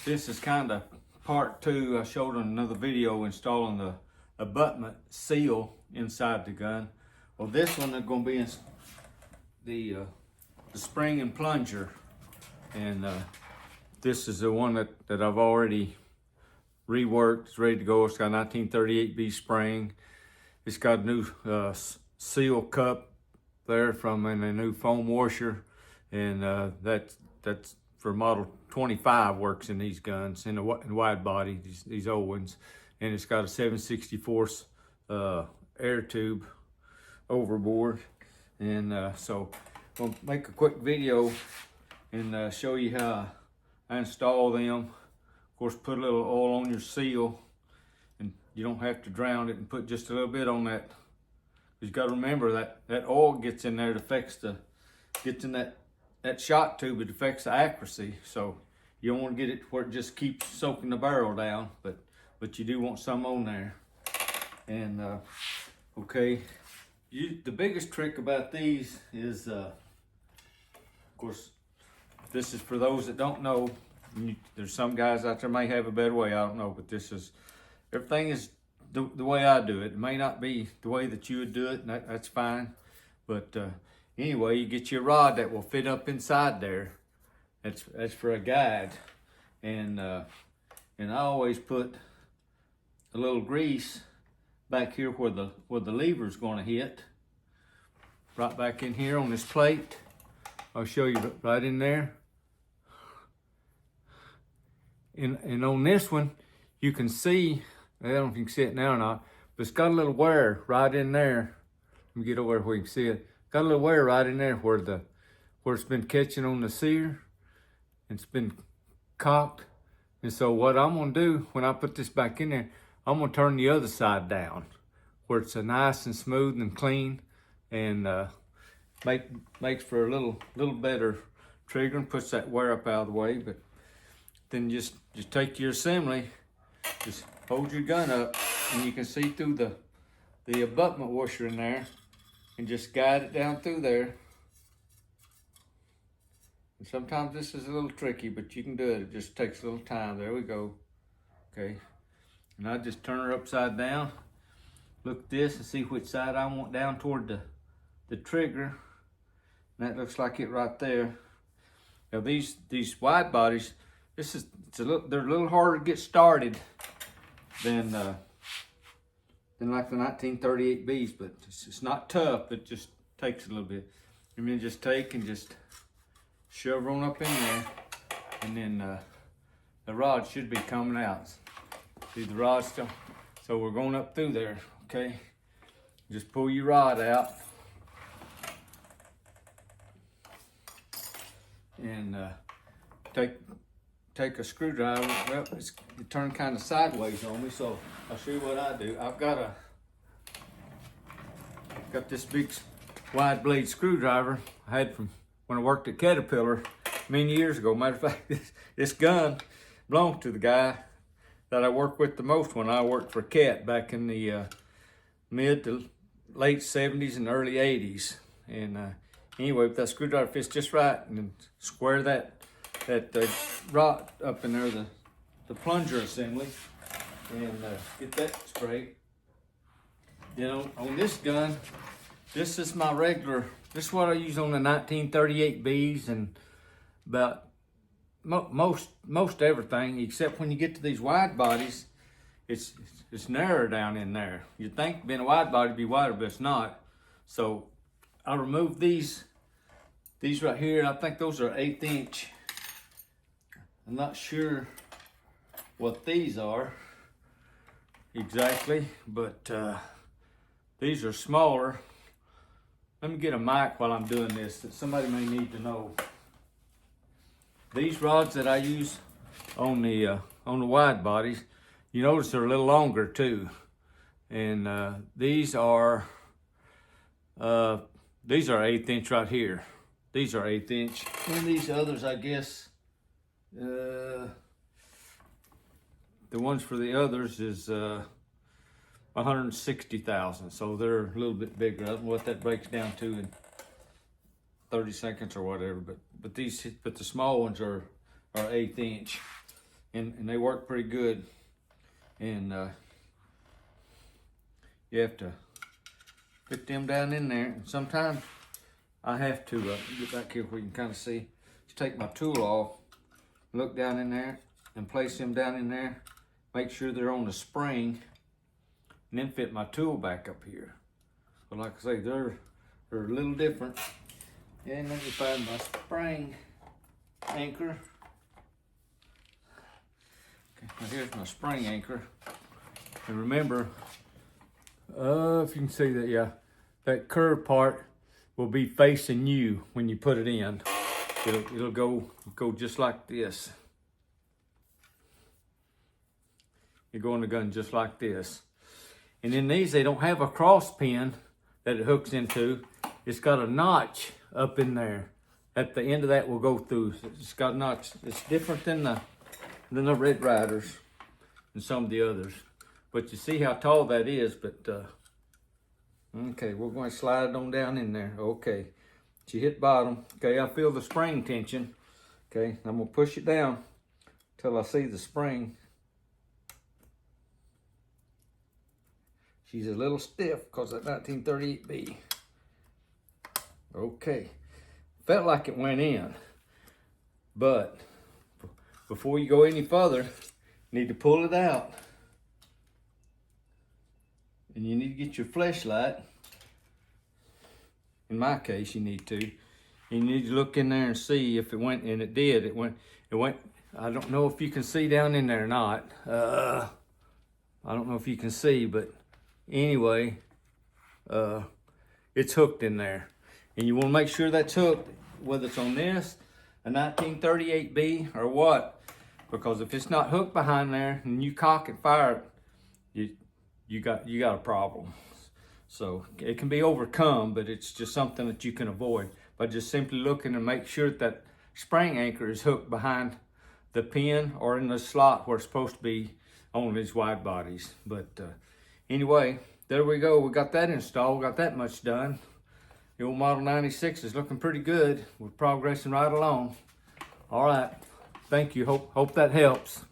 This is kind of part two. I showed in another video installing the abutment seal inside the gun. Well, this one is going to be in the spring and plunger, and this is the one that I've already reworked. It's ready to go. It's got a 1938B spring. It's got a new seal cup there from and a new foam washer, and that's for model 25 works in these guns in wide body, these old ones. And it's got a 7/64 air tube overboard. And so I'll make a quick video and show you how I install them. Of course, put a little oil on your seal, and you don't have to drown it, and put just a little bit on that. You've got to remember that oil gets in there, it affects gets in that shot tube, it affects the accuracy. So you don't want to get it where it just keeps soaking the barrel down, but you do want some on there. And okay, the biggest trick about these is, of course, this is for those that don't know. There's some guys out there may have a better way, I don't know, but this is, everything is the way I do it. It may not be the way that you would do it, and that's fine. But anyway, you get your rod that will fit up inside there. That's for a guide, and I always put a little grease back here where the lever's going to hit, right back in here on this plate. I'll show you right in there. And on this one, you can see, I don't know if you can see it now or not, but it's got a little wear right in there. Let me get over where you can see it. Got a little wear right in there where it's been catching on the sear. It's been cocked. And so what I'm gonna do when I put this back in there, I'm gonna turn the other side down where it's a nice and smooth and clean, and makes for a little better trigger and puts that wear up out of the way. But then just take your assembly, just hold your gun up, and you can see through the abutment washer in there, and just guide it down through there. And sometimes this is a little tricky, but you can do it. It just takes a little time. There we go. Okay. And I just turn her upside down. Look at this and see which side I want down toward the trigger. And that looks like it right there. Now these wide bodies, they're a little harder to get started than like the 1938Bs, but it's not tough. It just takes a little bit. And then just take and just shove on up in there, and then the rod should be coming out. See the rod still? So we're going up through there, okay? Just pull your rod out, and take a screwdriver. Well, it turned kind of sideways on me, so I'll show you what I do. I've got this big wide blade screwdriver I had from when I worked at Caterpillar many years ago. Matter of fact, this gun belonged to the guy that I worked with the most when I worked for Cat back in the mid to late 70s and early 80s. And anyway, if that screwdriver fits just right, and then square that rod up in there, the plunger assembly, and get that straight. Then on this gun, this is my regular. This is what I use on the 1938Bs and about most everything, except when you get to these wide bodies, it's narrow down in there. You'd think being a wide body would be wider, but it's not. So I removed these right here. I think those are 1/8 inch. I'm not sure what these are exactly, but these are smaller. Let me get a mic while I'm doing this that somebody may need to know. These rods that I use on the wide bodies, you notice they're a little longer too, and these are 1/8 inch right here. These are 1/8 inch, and these others, I guess, the ones for the others is 160 thousandths, so they're a little bit bigger. I don't know what that breaks down to in 30 seconds or whatever, but the small ones are 1/8 inch. and they work pretty good. And you have to fit them down in there. And sometimes I have to get back here where you can kind of see. Just take my tool off, look down in there, and place them down in there. Make sure they're on the spring, and then fit my tool back up here. But like I say, they're a little different. And let me find my spring anchor. Okay, now here's my spring anchor. And remember, if you can see that, yeah, that curved part will be facing you when you put it in. It'll go just like this. You go in the gun just like this. And in these, they don't have a cross pin that it hooks into. It's got a notch up in there. At the end of that will go through. It's got a notch. It's different than the Red Riders and some of the others. But you see how tall that is. But okay, we're going to slide it on down in there. Okay, she hit bottom. Okay, I feel the spring tension. Okay, I'm gonna push it down till I see the spring. She's a little stiff because of 1938B. Okay, felt like it went in, but before you go any further, you need to pull it out. And you need to get your flashlight. In my case, you need to. You need to look in there and see if it went, and it did. It went. I don't know if you can see down in there or not. I don't know if you can see, but anyway, it's hooked in there. And you want to make sure that's hooked, whether it's on this, a 1938B, or what. Because if it's not hooked behind there and you cock and fire it, you got a problem. So it can be overcome, but it's just something that you can avoid by just simply looking and make sure that spring anchor is hooked behind the pin or in the slot where it's supposed to be on these wide bodies. But anyway, there we go. We got that installed, got that much done. The old Model 96 is looking pretty good. We're progressing right along. All right, thank you. Hope that helps.